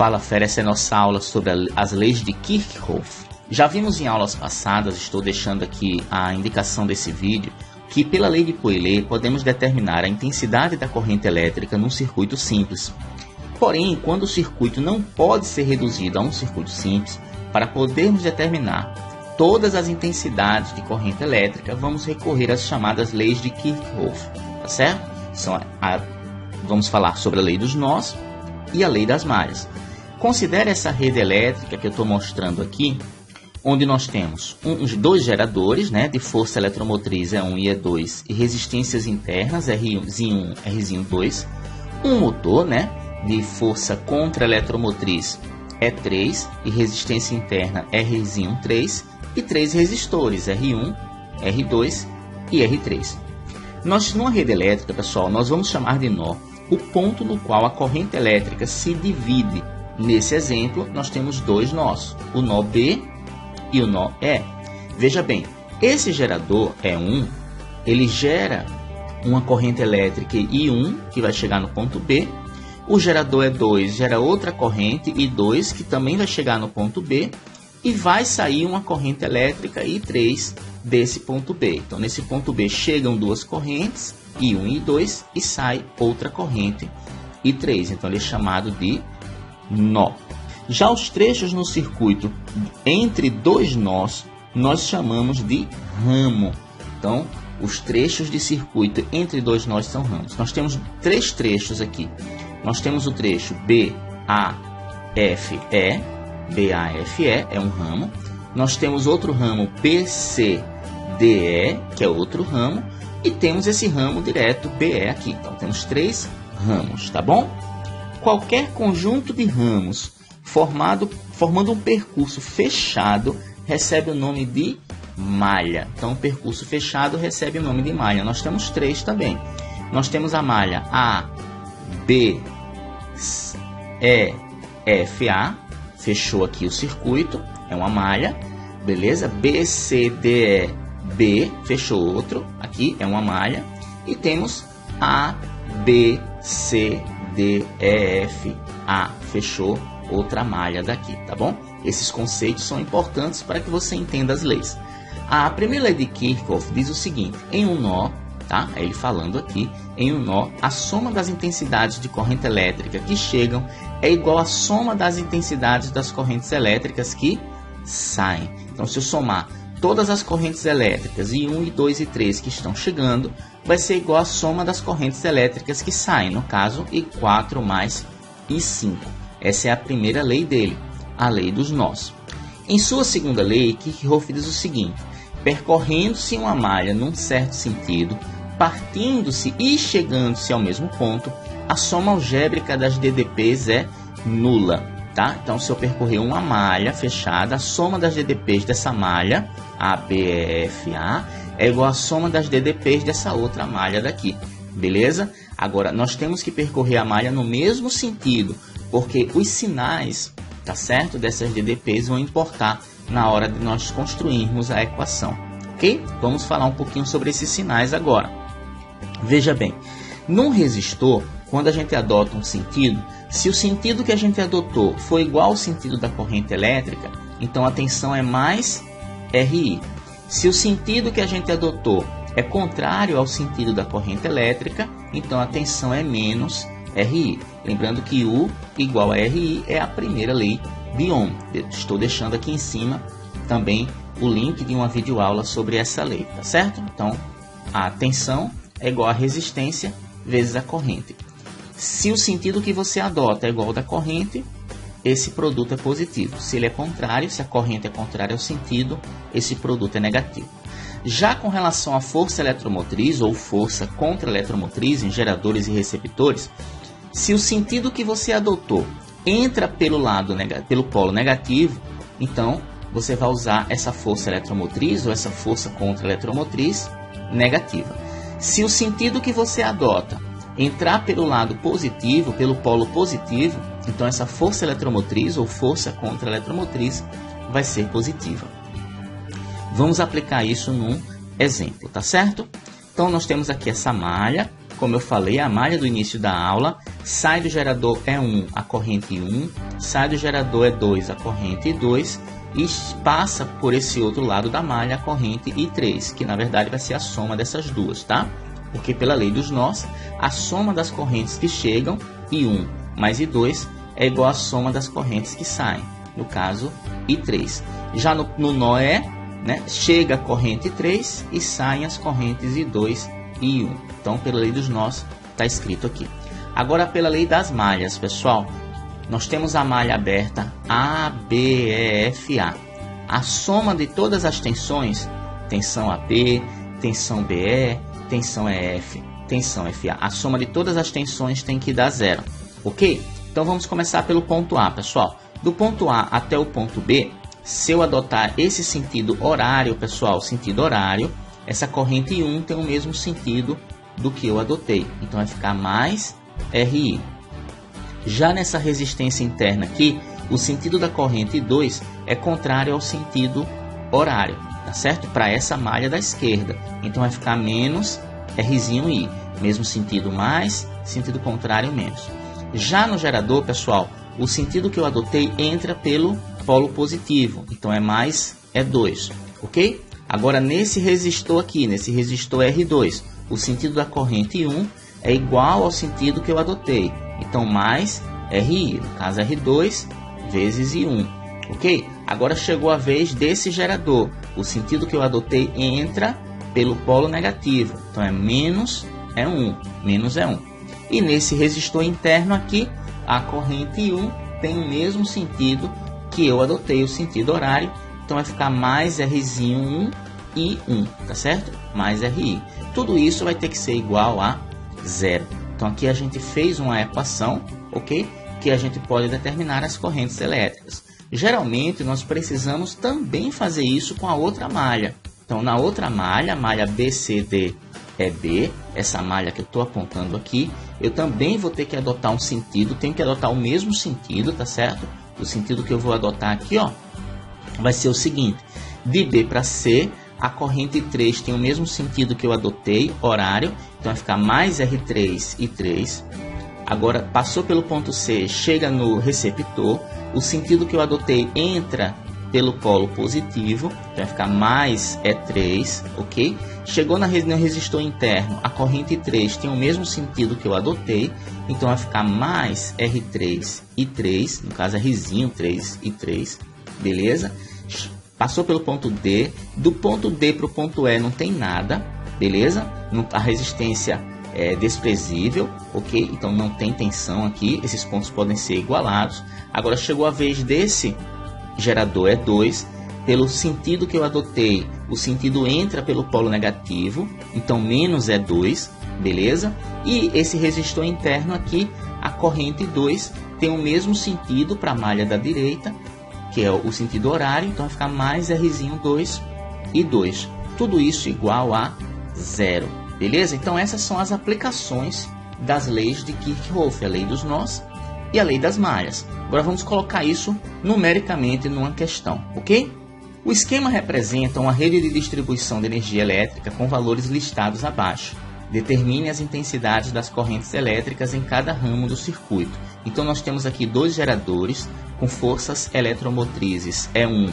Fala Fera, essa é a nossa aula sobre as leis de Kirchhoff. Já vimos em aulas passadas, estou deixando aqui a indicação desse vídeo, que pela lei de Poilet podemos determinar a intensidade da corrente elétrica num circuito simples. Porém, quando o circuito não pode ser reduzido a um circuito simples, para podermos determinar todas as intensidades de corrente elétrica, vamos recorrer às chamadas leis de Kirchhoff, tá certo? Vamos falar sobre a lei dos nós e a lei das malhas. Considere essa rede elétrica que eu estou mostrando aqui, onde nós temos dois geradores, né, de força eletromotriz E1 e E2 e resistências internas R1, R2, um motor, né, de força contra-eletromotriz E3 e resistência interna R3 e três resistores R1, R2 e R3. Numa rede elétrica, pessoal, nós vamos chamar de nó o ponto no qual a corrente elétrica se divide. Nesse exemplo, nós temos dois nós, o nó B e o nó E. Veja bem, esse gerador E1, ele gera uma corrente elétrica I1, que vai chegar no ponto B. O gerador E2 gera outra corrente I2, que também vai chegar no ponto B. E vai sair uma corrente elétrica I3 desse ponto B. Então, nesse ponto B chegam duas correntes, I1 e I2, e sai outra corrente I3. Então, ele é chamado de nó. Já os trechos no circuito entre dois nós, nós chamamos de ramo. Então, os trechos de circuito entre dois nós são ramos. Nós temos três trechos aqui. Nós temos o trecho BAFE. BAFE é um ramo. Nós temos outro ramo PCDE, que é outro ramo. E temos esse ramo direto BE aqui. Então, temos três ramos, tá bom? Qualquer conjunto de ramos formando um percurso fechado recebe o nome de malha. Então, o percurso fechado recebe o nome de malha. Nós temos três também. Nós temos a malha A, B, E, F, A. Fechou aqui o circuito, é uma malha. Beleza? B, C, D, E, B. Fechou outro, aqui é uma malha. E temos A, B, C, D, E, F, A. Fechou outra malha daqui, tá bom? Esses conceitos são importantes para que você entenda as leis. A primeira lei de Kirchhoff diz o seguinte: em um nó, tá? É ele falando aqui, em um nó, a soma das intensidades de corrente elétrica que chegam é igual à soma das intensidades das correntes elétricas que saem. Então, se eu somar todas as correntes elétricas I1, I2 e I3 que estão chegando, vai ser igual à soma das correntes elétricas que saem, no caso, I4 mais I5. Essa é a primeira lei dele, a lei dos nós. Em sua segunda lei, Kirchhoff diz o seguinte: percorrendo-se uma malha num certo sentido, partindo-se e chegando-se ao mesmo ponto, a soma algébrica das DDPs é nula. Tá? Então, se eu percorrer uma malha fechada, a soma das DDPs dessa malha, ABFA, é igual à soma das DDPs dessa outra malha daqui. Beleza? Agora, nós temos que percorrer a malha no mesmo sentido, porque os sinais, tá certo, dessas DDPs vão importar na hora de nós construirmos a equação. Ok? Vamos falar um pouquinho sobre esses sinais agora. Veja bem, num resistor, quando a gente adota um sentido, se o sentido que a gente adotou for igual ao sentido da corrente elétrica, então a tensão é mais RI. Se o sentido que a gente adotou é contrário ao sentido da corrente elétrica, então a tensão é menos RI. Lembrando que U igual a RI é a primeira lei de Ohm. Estou deixando aqui em cima também o link de uma videoaula sobre essa lei, tá certo? Então, a tensão é igual a resistência vezes a corrente. Se o sentido que você adota é igual ao da corrente, esse produto é positivo. Se ele é contrário, se a corrente é contrária ao sentido, esse produto é negativo. Já com relação à força eletromotriz ou força contra-eletromotriz em geradores e receptores, se o sentido que você adotou entra pelo polo negativo, então você vai usar essa força eletromotriz ou essa força contra-eletromotriz negativa. Se o sentido que você adota entrar pelo lado positivo, pelo polo positivo, então essa força eletromotriz ou força contra-eletromotriz vai ser positiva. Vamos aplicar isso num exemplo, tá certo? Então, nós temos aqui essa malha, como eu falei, a malha do início da aula, sai do gerador E1 a corrente I1, sai do gerador E2 a corrente I2 e passa por esse outro lado da malha a corrente I3, que na verdade vai ser a soma dessas duas, tá? Porque pela lei dos nós, a soma das correntes que chegam, I1 mais I2, é igual à soma das correntes que saem, no caso I3. Já no nó E, né, chega a corrente I3 e saem as correntes I2 e I1. Então, pela lei dos nós, está escrito aqui. Agora, pela lei das malhas, pessoal, nós temos a malha aberta ABEFA. A soma de todas as tensões, tensão AB, tensão BE, tensão EF, tensão FA, a soma de todas as tensões tem que dar zero, ok? Então vamos começar pelo ponto A, pessoal. Do ponto A até o ponto B, se eu adotar esse sentido horário, pessoal, sentido horário, essa corrente I1 tem o mesmo sentido do que eu adotei. Então vai ficar mais RI. Já nessa resistência interna aqui, o sentido da corrente I2 é contrário ao sentido horário, tá certo? Para essa malha da esquerda. Então vai ficar menos Rzinho I. Mesmo sentido mais, sentido contrário menos. Já no gerador, pessoal, o sentido que eu adotei entra pelo polo positivo. Então é mais E2, ok? Agora nesse resistor aqui, nesse resistor R2, o sentido da corrente I1 é igual ao sentido que eu adotei. Então mais RI, no caso R2 vezes I1, ok? Agora chegou a vez desse gerador. O sentido que eu adotei entra pelo polo negativo. Então é menos E1, menos E1. E nesse resistor interno aqui, a corrente I1 tem o mesmo sentido que eu adotei, o sentido horário. Então vai ficar mais Rzinho 1 e 1, tá certo? Mais RI. Tudo isso vai ter que ser igual a zero. Então aqui a gente fez uma equação, ok? Que a gente pode determinar as correntes elétricas. Geralmente nós precisamos também fazer isso com a outra malha. Então na outra malha, a malha BCDEB, essa malha que eu estou apontando aqui, eu também vou ter que adotar um sentido, tenho que adotar o mesmo sentido, tá certo? O sentido que eu vou adotar aqui, ó, vai ser o seguinte: de B para C, a corrente 3 tem o mesmo sentido que eu adotei, horário, então vai ficar mais R3 e 3. Agora, passou pelo ponto C, chega no receptor, o sentido que eu adotei entra pelo polo positivo, então vai ficar mais E3, ok? Chegou no resistor interno, a corrente 3 tem o mesmo sentido que eu adotei, então vai ficar mais R3 e 3, no caso Rzinho 3 e 3, beleza? Passou pelo ponto D, do ponto D para o ponto E não tem nada, beleza? A resistência é desprezível, ok? Então não tem tensão aqui, esses pontos podem ser igualados. Agora chegou a vez desse gerador E2, pelo sentido que eu adotei, o sentido entra pelo polo negativo, então menos E2, beleza? E esse resistor interno aqui, a corrente 2, tem o mesmo sentido para a malha da direita, que é o sentido horário, então vai ficar mais Rzinho 2 e 2. Tudo isso igual a zero, beleza? Então essas são as aplicações das leis de Kirchhoff, a lei dos nós e a lei das malhas. Agora vamos colocar isso numericamente numa questão, ok? O esquema representa uma rede de distribuição de energia elétrica com valores listados abaixo. Determine as intensidades das correntes elétricas em cada ramo do circuito. Então nós temos aqui dois geradores com forças eletromotrizes E1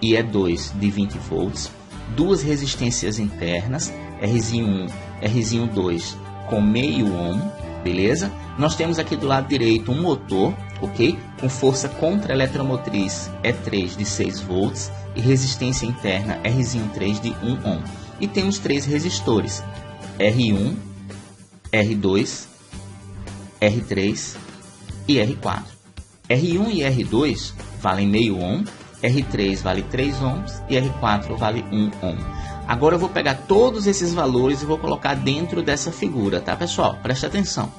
e E2 de 20 volts, duas resistências internas, Rzinho 1, Rzinho 2 com meio ohm, beleza? Nós temos aqui do lado direito um motor, ok? Com força contra eletromotriz E3 de 6 volts e resistência interna Rzinho 3 de 1 ohm. E temos três resistores, R1, R2, R3 e R4. R1 e R2 valem meio ohm, R3 vale 3 ohms e R4 vale 1 ohm. Agora eu vou pegar todos esses valores e vou colocar dentro dessa figura, tá pessoal? Preste atenção.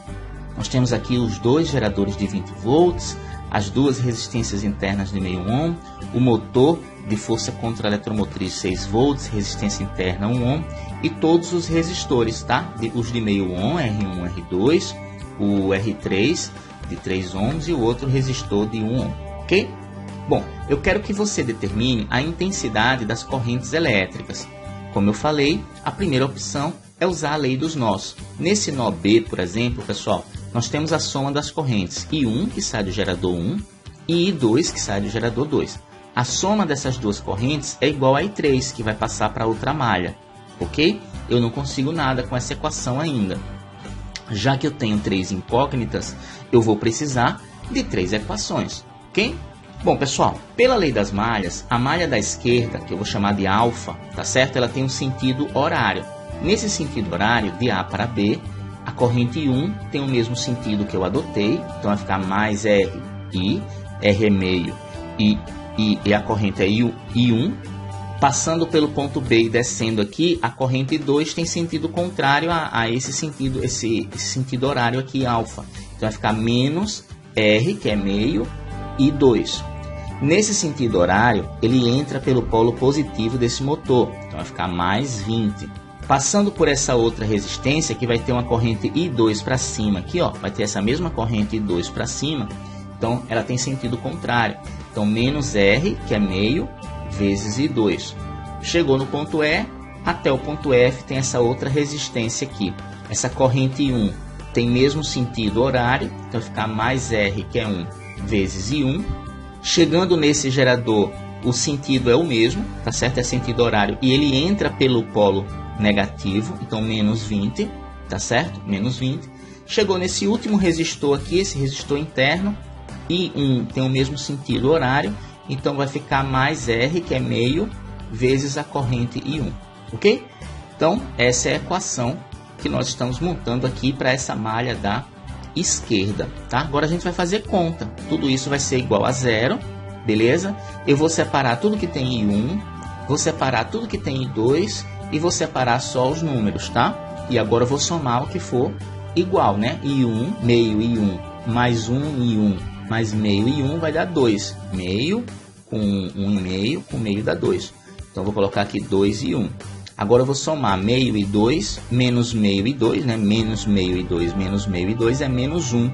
Nós temos aqui os dois geradores de 20 volts, as duas resistências internas de meio ohm, o motor de força contra eletromotriz 6 volts, resistência interna 1 ohm e todos os resistores, tá? Os de meio ohm, R1, R2, o R3 de 3 ohms e o outro resistor de 1 ohm, ok? Bom, eu quero que você determine a intensidade das correntes elétricas. Como eu falei, a primeira opção é usar a lei dos nós. Nesse nó B, por exemplo, pessoal, nós temos a soma das correntes I1, que sai do gerador 1, e I2, que sai do gerador 2. A soma dessas duas correntes é igual a I3, que vai passar para outra malha, ok? Eu não consigo nada com essa equação ainda. Já que eu tenho 3 incógnitas, eu vou precisar de 3 equações, ok? Bom, pessoal, pela lei das malhas, a malha da esquerda, que eu vou chamar de alfa, tá certo? Ela tem um sentido horário. Nesse sentido horário, de A para B, a corrente 1 tem o mesmo sentido que eu adotei, então vai ficar mais R é meio, e a corrente é I1. Passando pelo ponto B e descendo aqui, a corrente 2 tem sentido contrário a esse sentido horário aqui, alfa. Então vai ficar menos R, que é meio, e 2. Nesse sentido horário, ele entra pelo polo positivo desse motor, então vai ficar mais 20. Passando por essa outra resistência, que vai ter uma corrente I2 para cima, aqui ó, vai ter essa mesma corrente I2 para cima, então ela tem sentido contrário. Então menos R, que é meio, vezes I2. Chegou no ponto E, até o ponto F tem essa outra resistência aqui. Essa corrente 1 tem mesmo sentido horário, então vai ficar mais R, que é 1, vezes I1. Chegando nesse gerador, o sentido é o mesmo, tá certo? É sentido horário, e ele entra pelo polo negativo, então menos 20, tá certo? Menos 20. Chegou nesse último resistor aqui, esse resistor interno, I1 tem o mesmo sentido horário, então vai ficar mais R, que é meio, vezes a corrente I1, ok? Então, essa é a equação que nós estamos montando aqui para essa malha da esquerda, tá? Agora a gente vai fazer conta. Tudo isso vai ser igual a zero, beleza? Eu vou separar tudo que tem I1, vou separar tudo que tem I2 e vou separar só os números, tá? E agora eu vou somar o que for igual, né? I1, meio I1, mais 1 I1, mais meio I1 vai dar 2. Meio com 1,5, com meio dá 2. Então, eu vou colocar aqui 2 e 1. Agora, eu vou somar meio e 2, menos meio e 2, né? Menos meio e 2, menos meio e 2 é menos 1.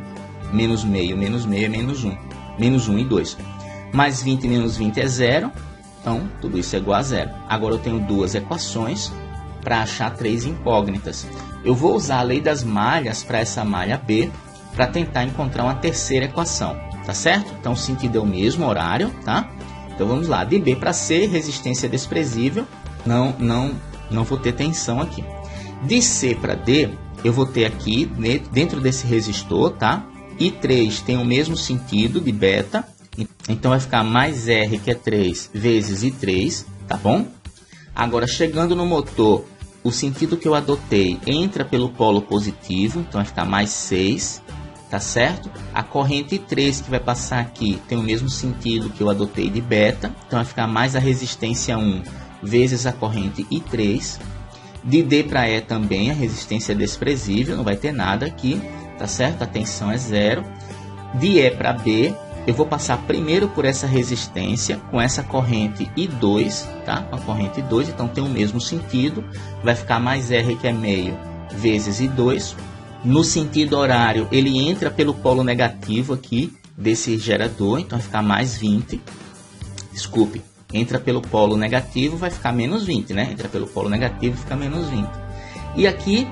Menos meio é menos 1. Menos 1 e 2. Mais 20 menos 20 é 0. Então, tudo isso é igual a 0. Agora, eu tenho duas equações para achar 3 incógnitas. Eu vou usar a lei das malhas para essa malha B, para tentar encontrar uma terceira equação, tá certo? Então, o sentido é o mesmo, horário, tá? Então, vamos lá. De B para C, resistência desprezível, não vou ter tensão aqui. De C para D, eu vou ter aqui, dentro desse resistor, tá? I3 tem o mesmo sentido de beta, então vai ficar mais R, que é 3, vezes I3, tá bom? Agora, chegando no motor, o sentido que eu adotei entra pelo polo positivo, então vai ficar mais 6, tá certo? A corrente I3 que vai passar aqui tem o mesmo sentido que eu adotei de beta, então vai ficar mais a resistência 1 vezes a corrente I3. De D para E também a resistência é desprezível, não vai ter nada aqui, tá certo? A tensão é 0. De E para B, eu vou passar primeiro por essa resistência com essa corrente I2, tá? Com a corrente I2, então tem o mesmo sentido, vai ficar mais R, que é meio, vezes I2. No sentido horário, ele entra pelo polo negativo aqui desse gerador, então vai ficar mais 20. Desculpe, entra pelo polo negativo, vai ficar menos 20, né? Entra pelo polo negativo, fica menos 20. E aqui,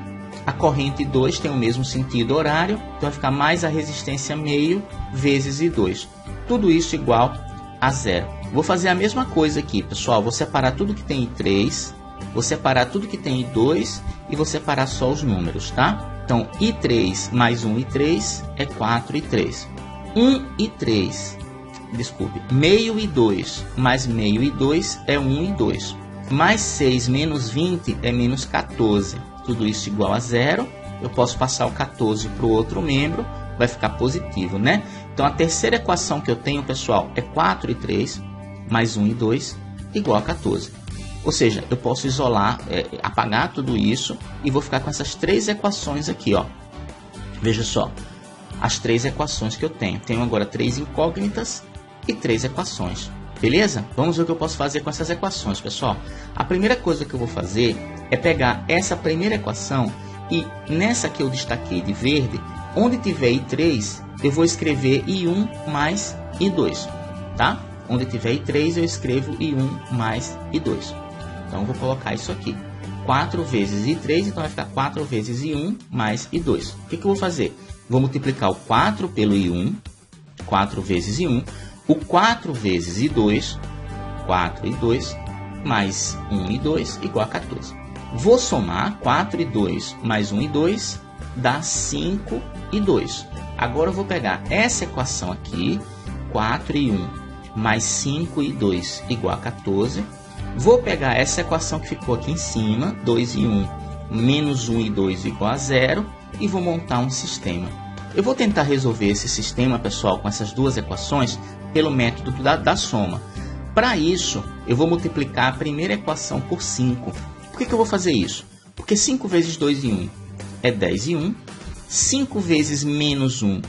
a corrente 2 tem o mesmo sentido horário, então vai ficar mais a resistência meio vezes I2. Tudo isso igual a 0. Vou fazer a mesma coisa aqui, pessoal. Vou separar tudo que tem I3, vou separar tudo que tem I2 e vou separar só os números, tá? Então, I3 mais 1 I3 é 4 I3. 1 I3, desculpe, meio I2 mais meio I2 é 1 I2. Mais 6 menos 20 é menos 14. Tudo isso igual a 0. Eu posso passar o 14 para o outro membro, vai ficar positivo, né? Então, a terceira equação que eu tenho, pessoal, é 4 I3 mais 1 I2 igual a 14. Ou seja, eu posso isolar, apagar tudo isso e vou ficar com essas 3 equações aqui, ó. Veja só, as 3 equações que eu tenho. Tenho agora 3 incógnitas e 3 equações. Beleza? Vamos ver o que eu posso fazer com essas equações, pessoal. A primeira coisa que eu vou fazer é pegar essa primeira equação e nessa que eu destaquei de verde, onde tiver I3, eu vou escrever I1 mais I2, tá? Onde tiver I3, eu escrevo I1 mais I2. Então, eu vou colocar isso aqui. 4 vezes I3, então vai ficar 4 vezes I1 mais I2. O que eu vou fazer? Vou multiplicar o 4 pelo I1, 4 vezes I1, o 4 vezes I2, 4 e 2, mais 1 e 2, igual a 14. Vou somar 4 e 2 mais 1 e 2, dá 5 e 2. Agora eu vou pegar essa equação aqui, 4 e 1 mais 5 e 2 igual a 14. Vou pegar essa equação que ficou aqui em cima, 2 e 1 menos 1 e 2 igual a 0, e vou montar um sistema. Eu vou tentar resolver esse sistema, pessoal, com essas duas equações pelo método da soma. Para isso, eu vou multiplicar a primeira equação por 5. Por que eu vou fazer isso? Porque 5 vezes 2 e 1 é 10 e 1. 5 vezes menos 1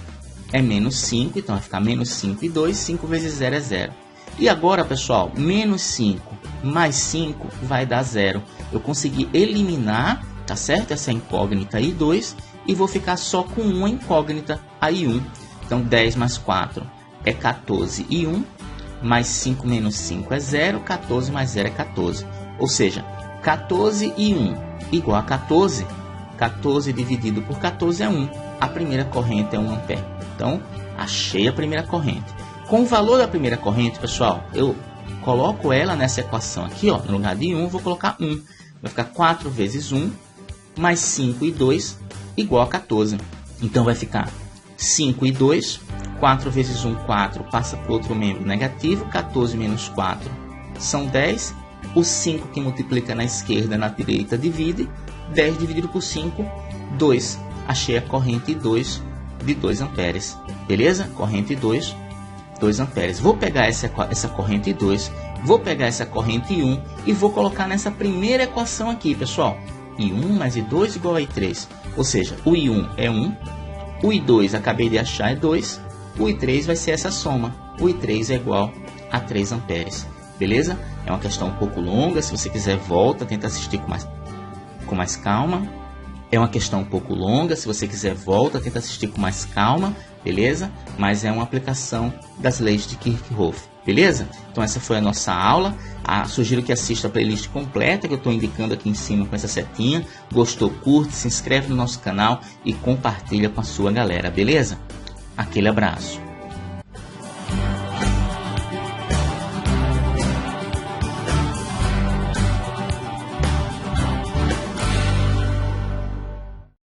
é menos 5, então vai ficar menos 5 e 2. 5 vezes 0 é 0. E agora, pessoal, menos 5 mais 5 vai dar 0. Eu consegui eliminar, tá certo? Essa incógnita I2 e vou ficar só com uma incógnita, a I1. Então, 10 mais 4 é 14 e 1, mais 5 menos 5 é 0, 14 mais 0 é 14. Ou seja, 14 e 1 igual a 14. 14 dividido por 14 é 1. A primeira corrente é 1 ampere. Então, achei a primeira corrente. Com o valor da primeira corrente, pessoal, eu coloco ela nessa equação aqui, ó, no lugar de 1, vou colocar 1. Vai ficar 4 vezes 1, mais 5 e 2, igual a 14. Então, vai ficar 5 e 2, 4 vezes 1, 4, passa para o outro membro negativo, 14 menos 4 são 10. O 5 que multiplica na esquerda, na direita, divide. 10 dividido por 5, 2. Achei a corrente 2 de 2 amperes. Beleza? Corrente 2, 2 amperes. Vou pegar essa corrente 2, vou pegar essa corrente 1 e vou colocar nessa primeira equação aqui, pessoal. I1 mais I2 igual a I3. Ou seja, o I1 é 1, o I2 acabei de achar é 2, o I3 vai ser essa soma. O I3 é igual a 3 amperes. Beleza? É uma questão um pouco longa, se você quiser volta, tenta assistir com mais calma. É uma questão um pouco longa, se você quiser volta, tenta assistir com mais calma, beleza? Mas é uma aplicação das leis de Kirchhoff, beleza? Então essa foi a nossa aula. Sugiro que assista a playlist completa que eu estou indicando aqui em cima com essa setinha. Gostou, curte, se inscreve no nosso canal e compartilha com a sua galera, beleza? Aquele abraço.